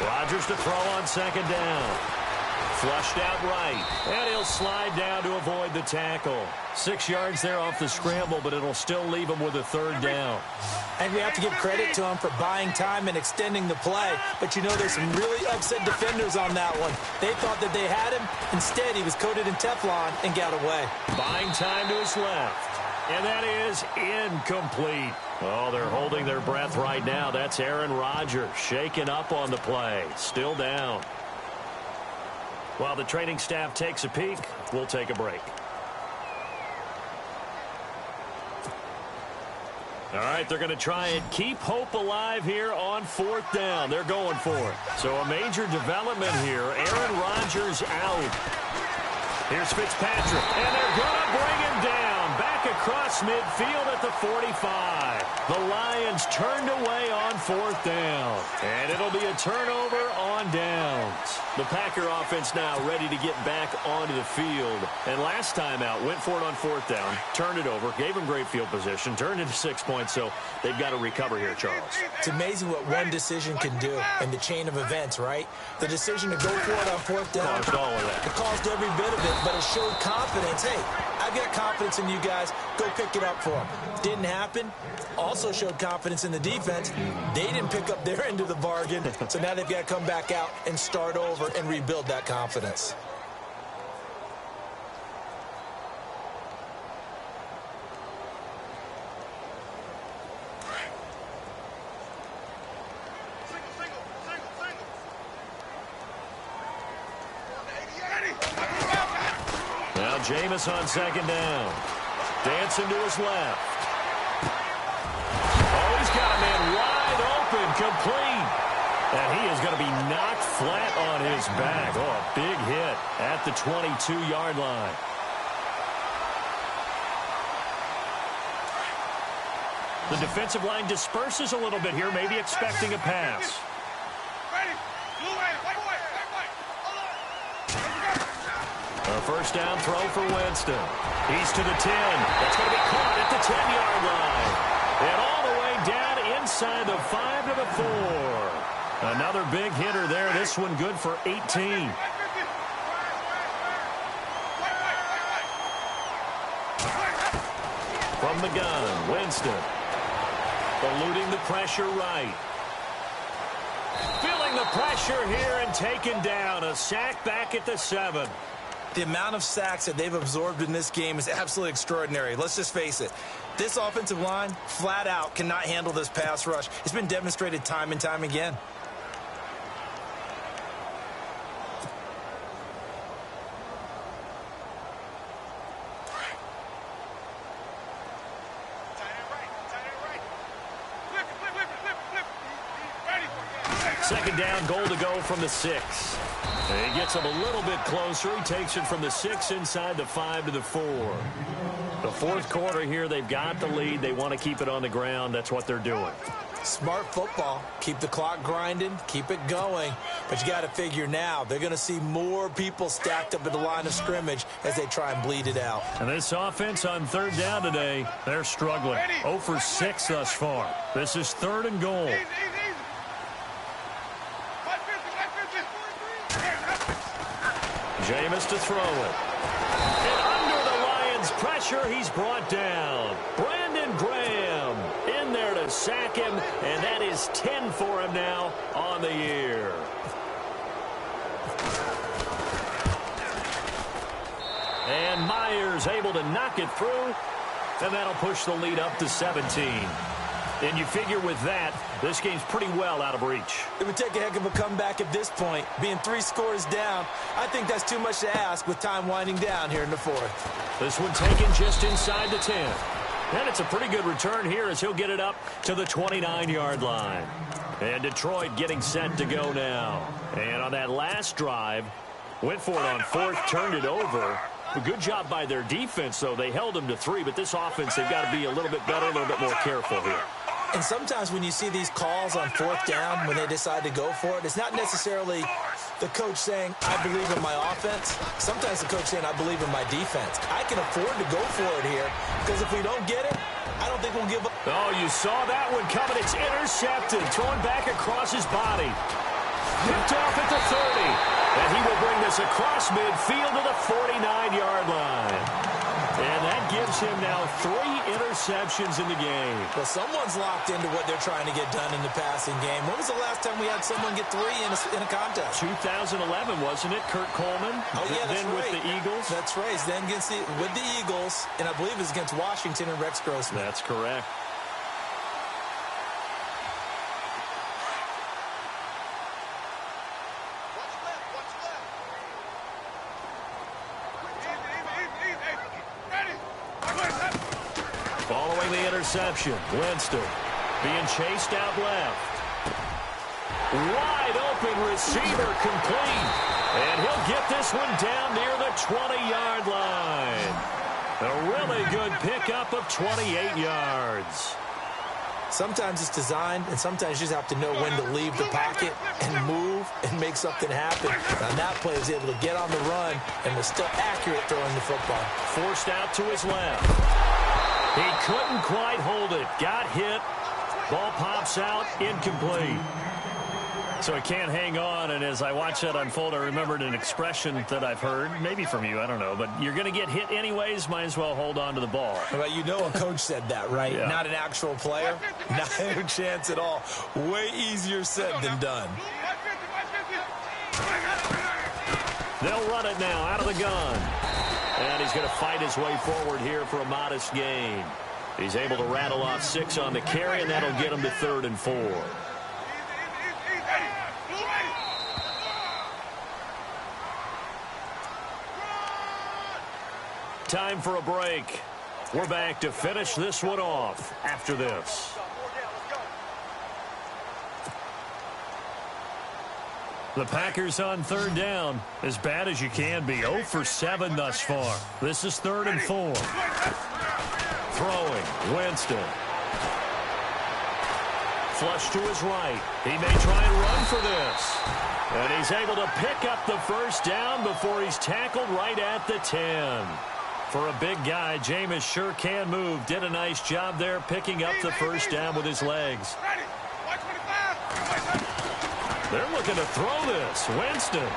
Rodgers to throw on 2nd down. Flushed out right, and he'll slide down to avoid the tackle. 6 yards there off the scramble, but it'll still leave him with a third down. And we have to give credit to him for buying time and extending the play. But you know, there's some really upset defenders on that one. They thought that they had him. Instead, he was coated in Teflon and got away. Buying time to his left. And that is incomplete. Oh, they're holding their breath right now. That's Aaron Rodgers shaken up on the play. Still down. While the training staff takes a peek, we'll take a break. All right, they're going to try and keep hope alive here on fourth down. They're going for it. So a major development here. Aaron Rodgers out. Here's Fitzpatrick, and they're going to bring him down. Back across midfield at the 45. The Lions turned away on fourth down. And it'll be a turnover on downs. The Packer offense now ready to get back onto the field. And last time out, went for it on fourth down, turned it over, gave them great field position, turned it to 6 points, so they've got to recover here, Charles. It's amazing what one decision can do in the chain of events, right? The decision to go for it on fourth down. Caused all of that. It caused every bit of it, but it showed confidence. Hey, I've got confidence in you guys. Go pick it up for them. Didn't happen. Also showed confidence in the defense. They didn't pick up their end of the bargain, so now they've got to come back out and start over and rebuild that confidence. Now Jameis on 2nd down. Dancing to his left. Oh, he's got a man wide open, complete. And he is going to be knocked flat on his back. Oh, a big hit at the 22-yard line. The defensive line disperses a little bit here, maybe expecting a pass. A first down throw for Winston. He's to the 10. That's going to be caught at the 10-yard line. And all the way down inside the 5 to the 4. Another big hitter there. This one good for 18. From the gun, Winston. Eluding the pressure right. Feeling the pressure here and taken down. A sack back at the 7. The amount of sacks that they've absorbed in this game is absolutely extraordinary. Let's just face it. This offensive line, flat out, cannot handle this pass rush. It's been demonstrated time and time again. second down, goal to go from the 6. And he gets him a little bit closer. He takes it from the 6 inside the 5 to the 4. The fourth quarter here, they've got the lead. They want to keep it on the ground. That's what they're doing. Smart football. Keep the clock grinding. Keep it going. But you got to figure now they're going to see more people stacked up at the line of scrimmage as they try and bleed it out. And this offense on third down today, they're struggling. 0 for 6 thus far. This is 3rd and goal. Jameis to throw it. And under the Lions' pressure, he's brought down. Brandon Graham in there to sack him, and that is 10 for him now on the year. And Myers able to knock it through, and that'll push the lead up to 17. And you figure with that, this game's pretty well out of reach. It would take a heck of a comeback at this point. Being 3 scores down, I think that's too much to ask with time winding down here in the 4th. This one taken just inside the 10. And it's a pretty good return here as he'll get it up to the 29-yard line. And Detroit getting set to go now. And on that last drive, went for it on 4th, turned it over. A good job by their defense, though. They held them to 3, but this offense, they've got to be a little bit better, a little bit more careful here. And sometimes when you see these calls on 4th down, when they decide to go for it, it's not necessarily the coach saying, I believe in my offense. Sometimes the coach saying, I believe in my defense. I can afford to go for it here because if we don't get it, I don't think we'll give up. Oh, you saw that one coming. It's intercepted. Throwing back across his body. Picked off at the 30. And he will bring this across midfield to the 49-yard line. And that gives him now 3 interceptions in the game. Well, someone's locked into what they're trying to get done in the passing game. When was the last time we had someone get 3 in a contest? 2011, wasn't it? Kurt Coleman. Oh, yeah, that's then right. With the Eagles. That's right. Then with the Eagles, and I believe it was against Washington and Rex Grossman. That's correct. Following the interception, Winston being chased out left. Wide open receiver complete. And he'll get this one down near the 20-yard line. A really good pickup of 28 yards. Sometimes it's designed, and sometimes you just have to know when to leave the pocket and move and make something happen. On that play, he was able to get on the run and was still accurate throwing the football. Forced out to his left. He couldn't quite hold it. Got hit. Ball pops out. Incomplete. So he can't hang on, and as I watch that unfold, I remembered an expression that I've heard, maybe from you, I don't know, but you're going to get hit anyways, might as well hold on to the ball. Well, you know a coach said that, right? Yeah. Not an actual player. Not a chance at all. Way easier said than done. They'll run it now out of the gun. And he's going to fight his way forward here for a modest gain. He's able to rattle off 6 on the carry, and that'll get him to 3rd and 4. Time for a break. We're back to finish this one off after this. The Packers on 3rd down, as bad as you can be. 0 for 7 thus far. This is 3rd and 4. Throwing, Winston. Flush to his right. He may try and run for this. And he's able to pick up the first down before he's tackled right at the 10. For a big guy, Jameis sure can move. Did a nice job there picking up the first down with his legs. They're looking to throw this. Winston.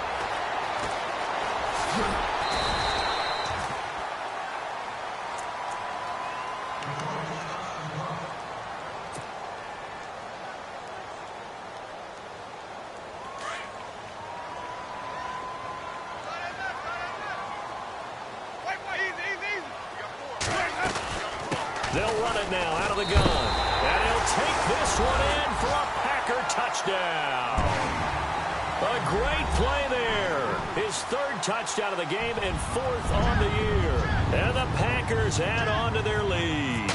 They'll run it now out of the gun. And he'll take this one in for a Packer touchdown. A great play there. His 3rd touchdown of the game and 4th on the year. And the Packers add on to their lead.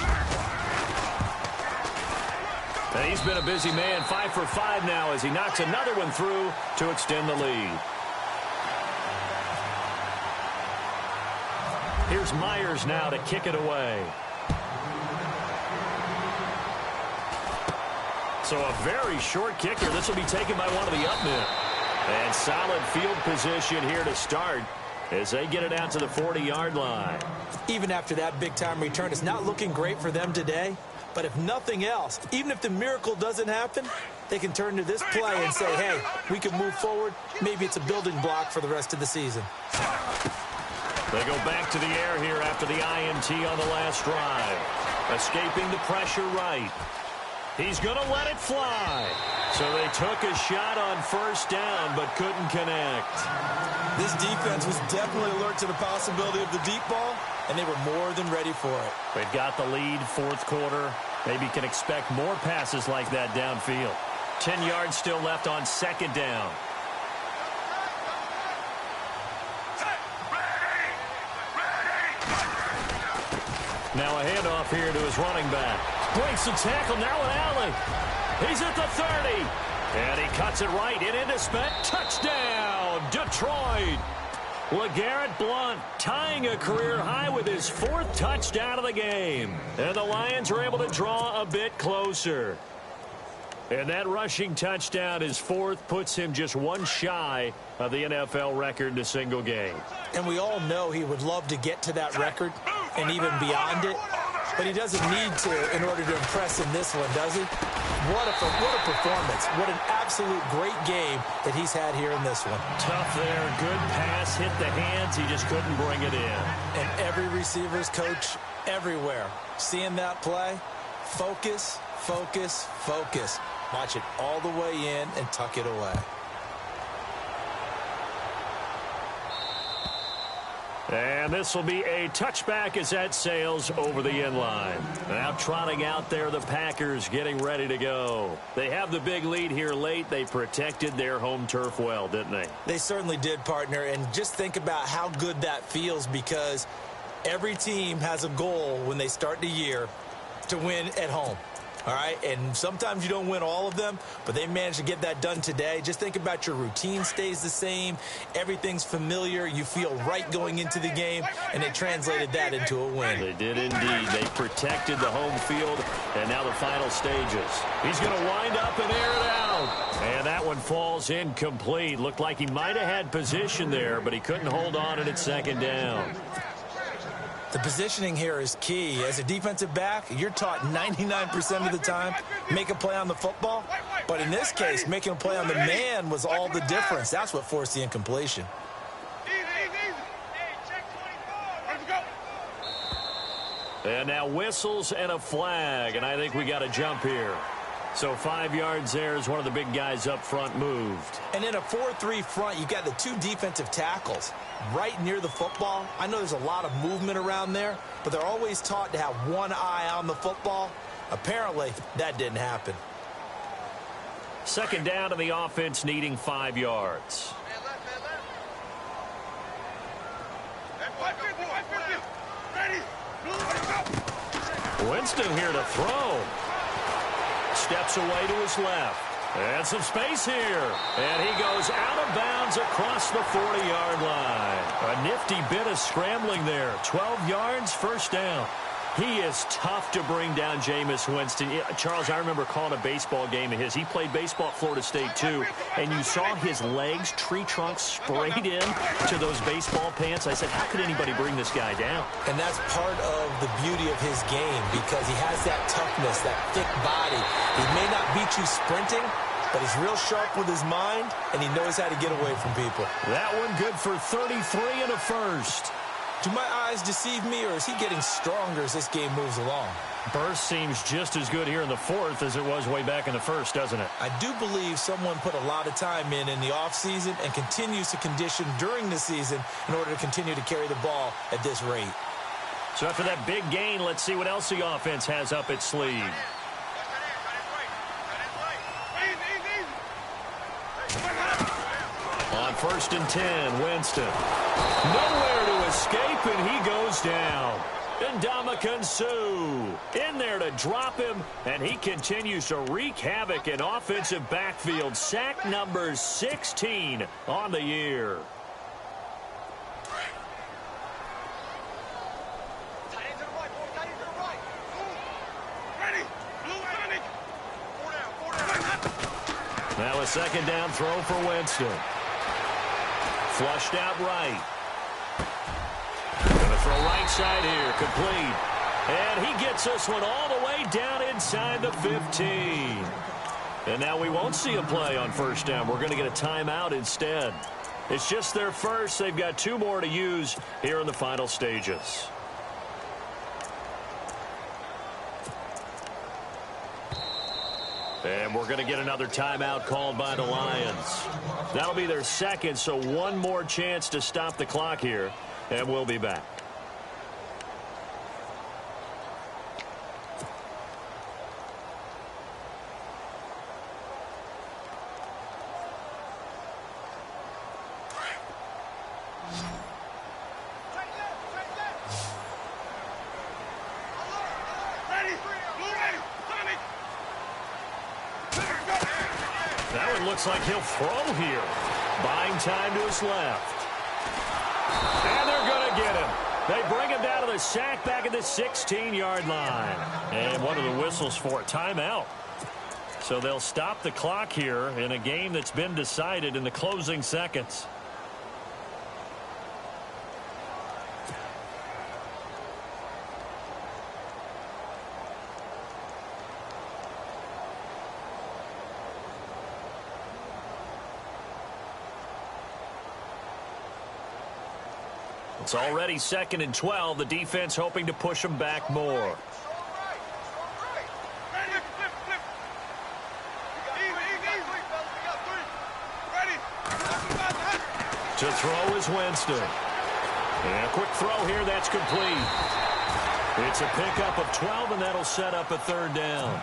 And he's been a busy man, 5 for 5 now as he knocks another one through to extend the lead. Here's Myers now to kick it away. So a very short kicker. This will be taken by one of the up men. And solid field position here to start as they get it out to the 40-yard line. Even after that big-time return, it's not looking great for them today. But if nothing else, even if the miracle doesn't happen, they can turn to this play and say, hey, we can move forward. Maybe it's a building block for the rest of the season. They go back to the air here after the INT on the last drive. Escaping the pressure right. He's going to let it fly. So they took a shot on first down but couldn't connect. This defense was definitely alert to the possibility of the deep ball, and they were more than ready for it. They've got the lead, fourth quarter. Maybe can expect more passes like that downfield. 10 yards still left on second down. Now a handoff here to his running back. Breaks the tackle, now an alley. He's at the 30. And he cuts it right in into Spence. Touchdown, Detroit. LeGarrette Blount tying a career high with his 4th touchdown of the game. And the Lions are able to draw a bit closer. And that rushing touchdown, his 4th, puts him just one shy of the NFL record in a single game. And we all know he would love to get to that record and even beyond it. But he doesn't need to in order to impress in this one, does he? What a performance. What an absolute great game that he's had here in this one. Tough there. Good pass. Hit the hands. He just couldn't bring it in. And every receiver's coach everywhere. Seeing that play, focus, focus, focus. Watch it all the way in and tuck it away. And this will be a touchback as that sails over the end line. Now trotting out there, the Packers getting ready to go. They have the big lead here late. They protected their home turf well, didn't they? They certainly did, partner. And just think about how good that feels, because every team has a goal when they start the year to win at home. All right, and sometimes you don't win all of them, but they managed to get that done today. Just think about your routine stays the same. Everything's familiar. You feel right going into the game, and they translated that into a win. They did indeed. They protected the home field, and now the final stages. He's going to wind up and air it out. And that one falls incomplete. Looked like he might have had position there, but he couldn't hold on at second down. The positioning here is key. As a defensive back, you're taught 99% of the time, make a play on the football. But in this case, making a play on the man was all the difference. That's what forced the incompletion. And now whistles and a flag, and I think we got a jump here. So 5 yards there as one of the big guys up front moved. And in a 4-3 front, you've got the 2 defensive tackles right near the football. I know there's a lot of movement around there, but they're always taught to have one eye on the football. Apparently, that didn't happen. Second down, and the offense needing 5 yards. Winston here to throw. Steps away to his left. And some space here. And he goes out of bounds across the 40-yard line. A nifty bit of scrambling there. 12 yards, first down. He is tough to bring down, Jameis Winston. Charles, I remember calling a baseball game of his. He played baseball at Florida State, too. And you saw his legs, tree trunks sprayed in to those baseball pants. I said, how could anybody bring this guy down? And that's part of the beauty of his game, because he has that toughness, that thick body. He may not beat you sprinting, but he's real sharp with his mind, and he knows how to get away from people. That one good for 33 and a first. Do my eyes deceive me, or is he getting stronger as this game moves along? Burst seems just as good here in the fourth as it was way back in the first, doesn't it? I do believe someone put a lot of time in the offseason and continues to condition during the season in order to continue to carry the ball at this rate. So after that big gain, let's see what else the offense has up its sleeve. On 1st and 10, Winston. Nowhere to escape, and he goes down. Ndamukong Suh in there to drop him, and he continues to wreak havoc in offensive backfield. Sack number 16 on the year. Now a second down throw for Winston. Flushed out right. Going to throw right side here, complete. And he gets this one all the way down inside the 15. And now we won't see a play on first down. We're going to get a timeout instead. It's just their first. They've got 2 more to use here in the final stages. And we're going to get another timeout called by the Lions. That'll be their second, so 1 more chance to stop the clock here, and we'll be back. Looks like he'll throw here. Buying time to his left. And they're going to get him. They bring him down to the sack back at the 16-yard line. And one of the whistles for a timeout. So they'll stop the clock here in a game that's been decided in the closing seconds. It's already 2nd and 12. The defense hoping to push them back more. To throw is Winston. And a quick throw here. That's complete. It's a pickup of 12, and that'll set up a 3rd down.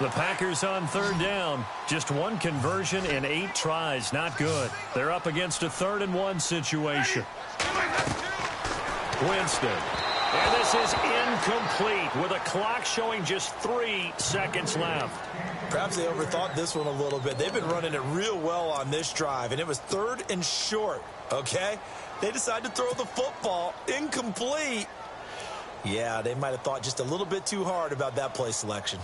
The Packers on 3rd down. Just 1 conversion in 8 tries. Not good. They're up against a 3rd and 1 situation. Winston. And this is incomplete with a clock showing just 3 seconds left. Perhaps they overthought this one a little bit. They've been running it real well on this drive, and it was 3rd and short, okay? They decided to throw the football. Incomplete. Yeah, they might have thought just a little bit too hard about that play selection.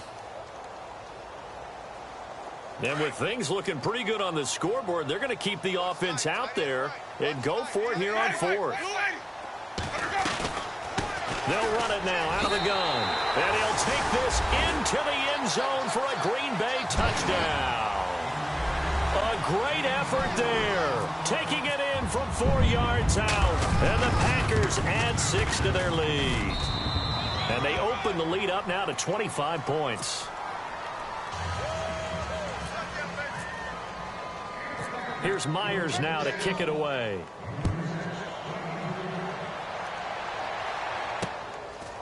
And with things looking pretty good on the scoreboard, they're going to keep the offense out there and go for it here on 4th. They'll run it now out of the gun. And he'll take this into the end zone for a Green Bay touchdown. A great effort there. Taking it in from 4 yards out. And the Packers add 6 to their lead. And they open the lead up now to 25 points. Here's Myers now to kick it away.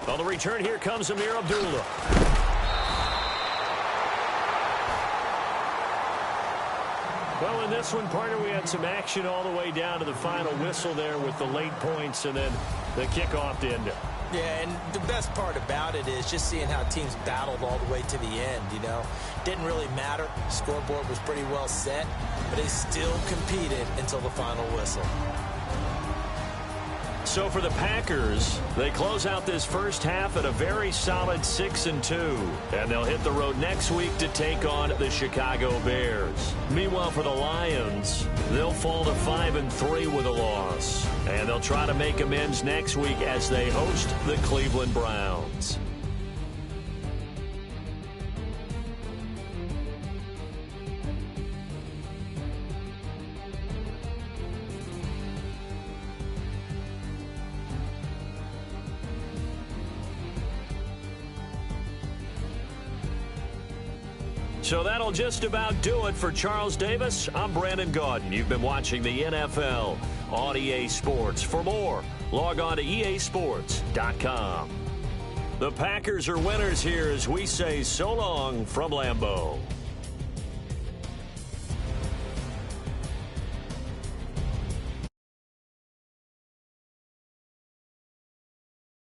On the return, here comes Amir Abdullah. Well, in this one, partner, we had some action all the way down to the final whistle there with the late points and then the kickoff to end it. Yeah, and the best part about it is just seeing how teams battled all the way to the end, you know. Didn't really matter. Scoreboard was pretty well set, but they still competed until the final whistle. So for the Packers, they close out this first half at a very solid 6-2. And they'll hit the road next week to take on the Chicago Bears. Meanwhile, for the Lions, they'll fall to 5-3 with a loss. And they'll try to make amends next week as they host the Cleveland Browns. So that'll just about do it for Charles Davis. I'm Brandon Gaudin. You've been watching the NFL on EA Sports. For more, log on to easports.com. The Packers are winners here as we say so long from Lambeau.